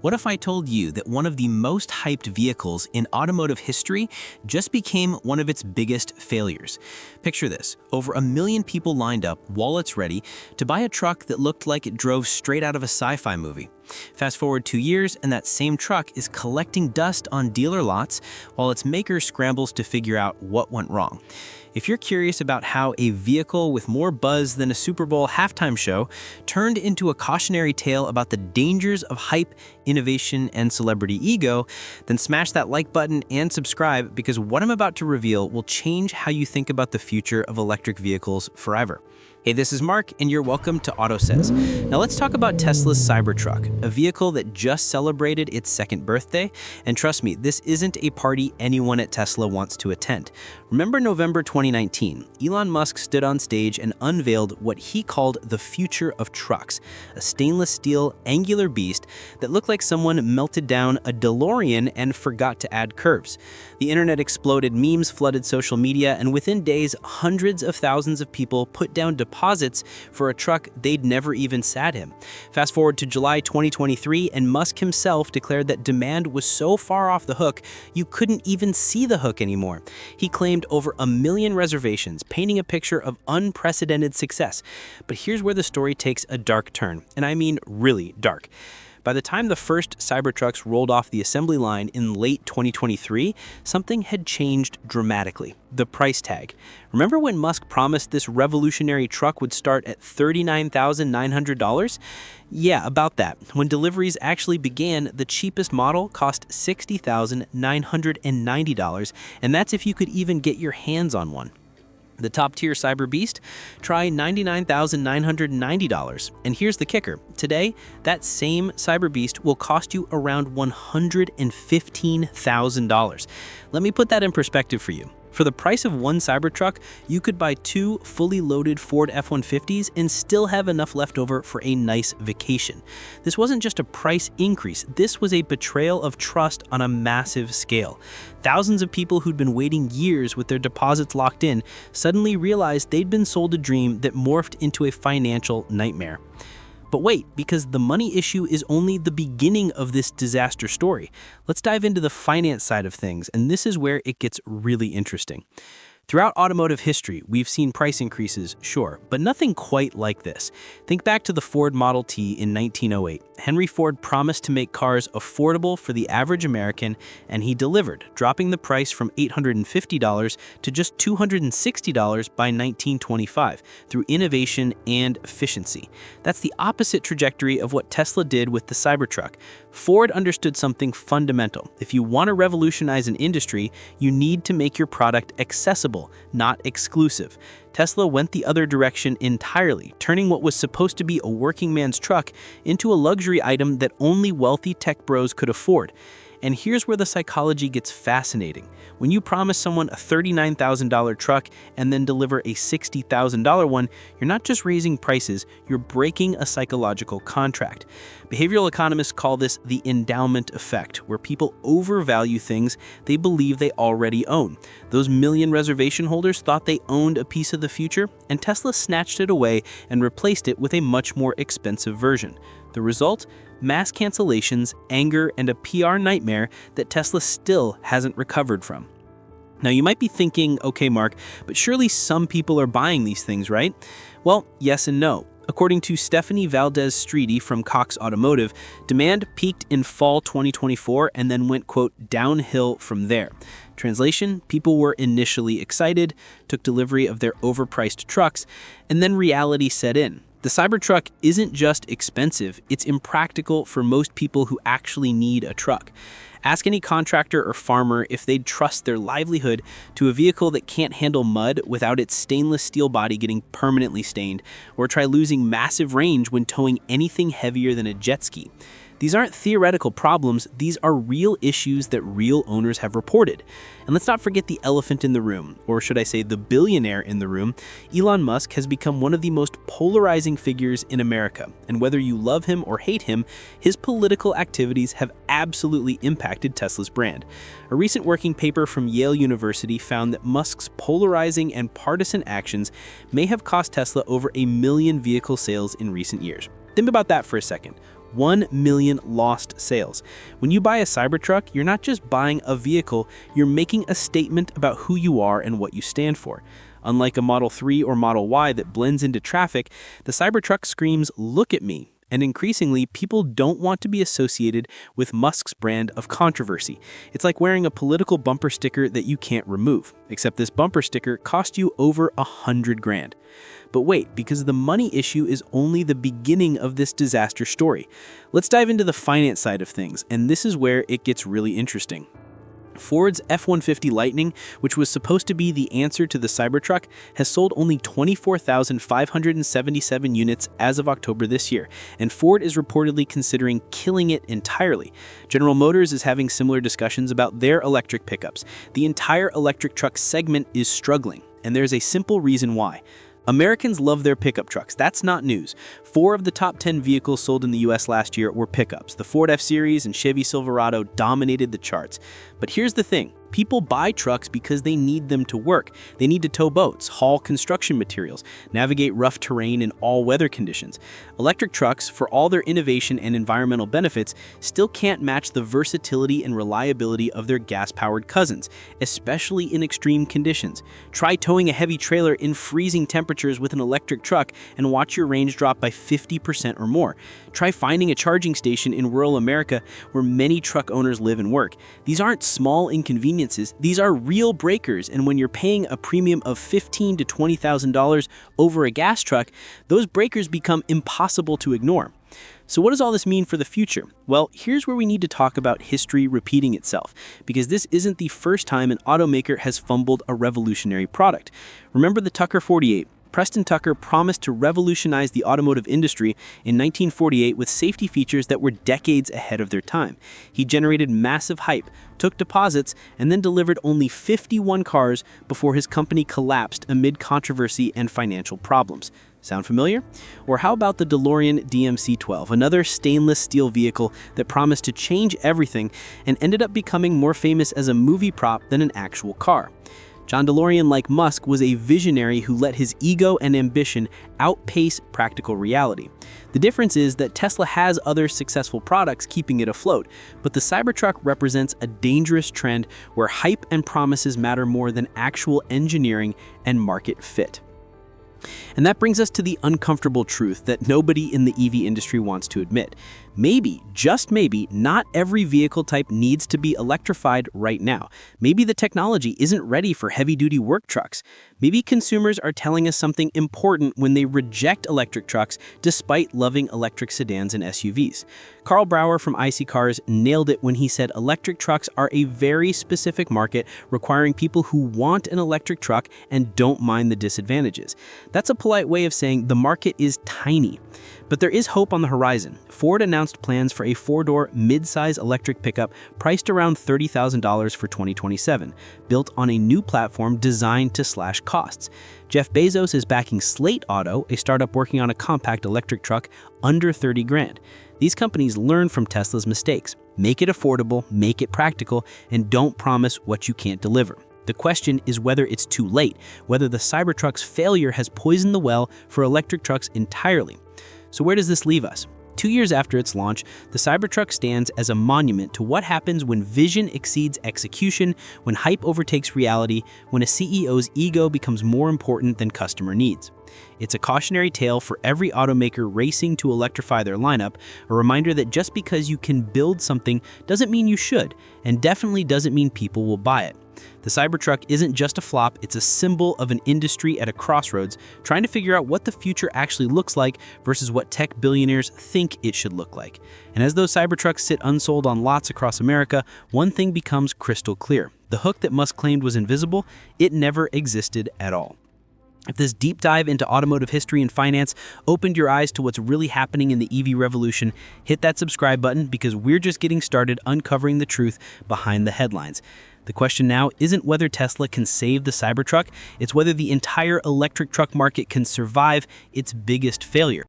What if I told you that one of the most hyped vehicles in automotive history just became one of its biggest failures? Picture this: over 1 million people lined up, wallets ready, to buy a truck that looked like it drove straight out of a sci-fi movie. Fast forward 2 years, and that same truck is collecting dust on dealer lots while its maker scrambles to figure out what went wrong. If you're curious about how a vehicle with more buzz than a Super Bowl halftime show turned into a cautionary tale about the dangers of hype, innovation, and celebrity ego, then smash that like button and subscribe, because what I'm about to reveal will change how you think about the future of electric vehicles forever. Hey, this is Mark, and you're welcome to AUTOSAYS. Now let's talk about Tesla's Cybertruck, a vehicle that just celebrated its second birthday. And trust me, this isn't a party anyone at Tesla wants to attend. Remember November 2019, Elon Musk stood on stage and unveiled what he called the future of trucks, a stainless steel, angular beast that looked like someone melted down a DeLorean and forgot to add curves. The internet exploded, memes flooded social media, and within days, hundreds of thousands of people put down deposits for a truck they'd never even sat in. Fast forward to July 2023, and Musk himself declared that demand was so far off the hook, you couldn't even see the hook anymore. He claimed over 1 million reservations, painting a picture of unprecedented success. But here's where the story takes a dark turn, and I mean really dark. By the time the first Cybertrucks rolled off the assembly line in late 2023, something had changed dramatically: the price tag. Remember when Musk promised this revolutionary truck would start at $39,900? Yeah, about that. When deliveries actually began, the cheapest model cost $60,990, and that's if you could even get your hands on one. The top-tier Cyber Beast? Try $99,990. And here's the kicker: today, that same Cyber Beast will cost you around $115,000. Let me put that in perspective for you. For the price of one Cybertruck, you could buy 2 fully loaded Ford F-150s and still have enough left over for a nice vacation. This wasn't just a price increase, this was a betrayal of trust on a massive scale. Thousands of people who'd been waiting years with their deposits locked in suddenly realized they'd been sold a dream that morphed into a financial nightmare. But wait, because the money issue is only the beginning of this disaster story. Let's dive into the finance side of things, and this is where it gets really interesting. Throughout automotive history, we've seen price increases, sure, but nothing quite like this. Think back to the Ford Model T in 1908. Henry Ford promised to make cars affordable for the average American, and he delivered, dropping the price from $850 to just $260 by 1925 through innovation and efficiency. That's the opposite trajectory of what Tesla did with the Cybertruck. Ford understood something fundamental: if you want to revolutionize an industry, you need to make your product accessible, not exclusive. Tesla went the other direction entirely, turning what was supposed to be a working man's truck into a luxury item that only wealthy tech bros could afford. And here's where the psychology gets fascinating. When you promise someone a $39,000 truck and then deliver a $60,000 one, you're not just raising prices, you're breaking a psychological contract. Behavioral economists call this the endowment effect, where people overvalue things they believe they already own. Those million reservation holders thought they owned a piece of the future, and Tesla snatched it away and replaced it with a much more expensive version. The result? Mass cancellations, anger, and a PR nightmare that Tesla still hasn't recovered from. Now you might be thinking, okay Mark, but surely some people are buying these things, right? Well, yes and no. According to Stephanie Valdez-Streety from Cox Automotive, demand peaked in fall 2024 and then went, quote, downhill from there. Translation: people were initially excited, took delivery of their overpriced trucks, and then reality set in. The Cybertruck isn't just expensive, it's impractical for most people who actually need a truck. Ask any contractor or farmer if they'd trust their livelihood to a vehicle that can't handle mud without its stainless steel body getting permanently stained, or try losing massive range when towing anything heavier than a jet ski. These aren't theoretical problems, these are real issues that real owners have reported. And let's not forget the elephant in the room, or should I say the billionaire in the room. Elon Musk has become one of the most polarizing figures in America, and whether you love him or hate him, his political activities have absolutely impacted Tesla's brand. A recent working paper from Yale University found that Musk's polarizing and partisan actions may have cost Tesla over 1 million vehicle sales in recent years. Think about that for a second. 1 million lost sales. When you buy a Cybertruck, you're not just buying a vehicle, you're making a statement about who you are and what you stand for. Unlike a Model 3 or Model Y that blends into traffic, the Cybertruck screams, "Look at me." And increasingly, people don't want to be associated with Musk's brand of controversy. It's like wearing a political bumper sticker that you can't remove, except this bumper sticker cost you over $100,000. But wait, because the money issue is only the beginning of this disaster story. Let's dive into the finance side of things, and this is where it gets really interesting. Ford's F-150 Lightning, which was supposed to be the answer to the Cybertruck, has sold only 24,577 units as of October this year, and Ford is reportedly considering killing it entirely. General Motors is having similar discussions about their electric pickups. The entire electric truck segment is struggling, and there's a simple reason why. Americans love their pickup trucks. That's not news. 4 of the top 10 vehicles sold in the US last year were pickups. The Ford F-Series and Chevy Silverado dominated the charts. But here's the thing. People buy trucks because they need them to work. They need to tow boats, haul construction materials, navigate rough terrain in all weather conditions. Electric trucks, for all their innovation and environmental benefits, still can't match the versatility and reliability of their gas-powered cousins, especially in extreme conditions. Try towing a heavy trailer in freezing temperatures with an electric truck and watch your range drop by 50% or more. Try finding a charging station in rural America where many truck owners live and work. These aren't small inconveniences. These are real breakers, and when you're paying a premium of $15,000 to $20,000 over a gas truck, those breakers become impossible to ignore. So what does all this mean for the future? Well, here's where we need to talk about history repeating itself, because this isn't the first time an automaker has fumbled a revolutionary product. Remember the Tucker 48? Preston Tucker promised to revolutionize the automotive industry in 1948 with safety features that were decades ahead of their time. He generated massive hype, took deposits, and then delivered only 51 cars before his company collapsed amid controversy and financial problems. Sound familiar? Or how about the DeLorean DMC-12, another stainless steel vehicle that promised to change everything and ended up becoming more famous as a movie prop than an actual car? John DeLorean, like Musk, was a visionary who let his ego and ambition outpace practical reality. The difference is that Tesla has other successful products keeping it afloat, but the Cybertruck represents a dangerous trend where hype and promises matter more than actual engineering and market fit. And that brings us to the uncomfortable truth that nobody in the EV industry wants to admit. Maybe, just maybe, not every vehicle type needs to be electrified right now. Maybe the technology isn't ready for heavy-duty work trucks. Maybe consumers are telling us something important when they reject electric trucks despite loving electric sedans and SUVs. Carl Brauer from IC Cars nailed it when he said electric trucks are a very specific market requiring people who want an electric truck and don't mind the disadvantages. That's a polite way of saying the market is tiny. But there is hope on the horizon. Ford announced plans for a 4-door mid-size electric pickup priced around $30,000 for 2027, built on a new platform designed to slash costs. Jeff Bezos is backing Slate Auto, a startup working on a compact electric truck under $30,000. These companies learn from Tesla's mistakes. Make it affordable, make it practical, and don't promise what you can't deliver. The question is whether it's too late, whether the Cybertruck's failure has poisoned the well for electric trucks entirely. So where does this leave us? 2 years after its launch, the Cybertruck stands as a monument to what happens when vision exceeds execution, when hype overtakes reality, when a CEO's ego becomes more important than customer needs. It's a cautionary tale for every automaker racing to electrify their lineup, a reminder that just because you can build something doesn't mean you should, and definitely doesn't mean people will buy it. The Cybertruck isn't just a flop, it's a symbol of an industry at a crossroads, trying to figure out what the future actually looks like versus what tech billionaires think it should look like. And as those Cybertrucks sit unsold on lots across America, one thing becomes crystal clear. The hook that Musk claimed was invisible, it never existed at all. If this deep dive into automotive history and finance opened your eyes to what's really happening in the EV revolution, hit that subscribe button because we're just getting started uncovering the truth behind the headlines. The question now isn't whether Tesla can save the Cybertruck, it's whether the entire electric truck market can survive its biggest failure.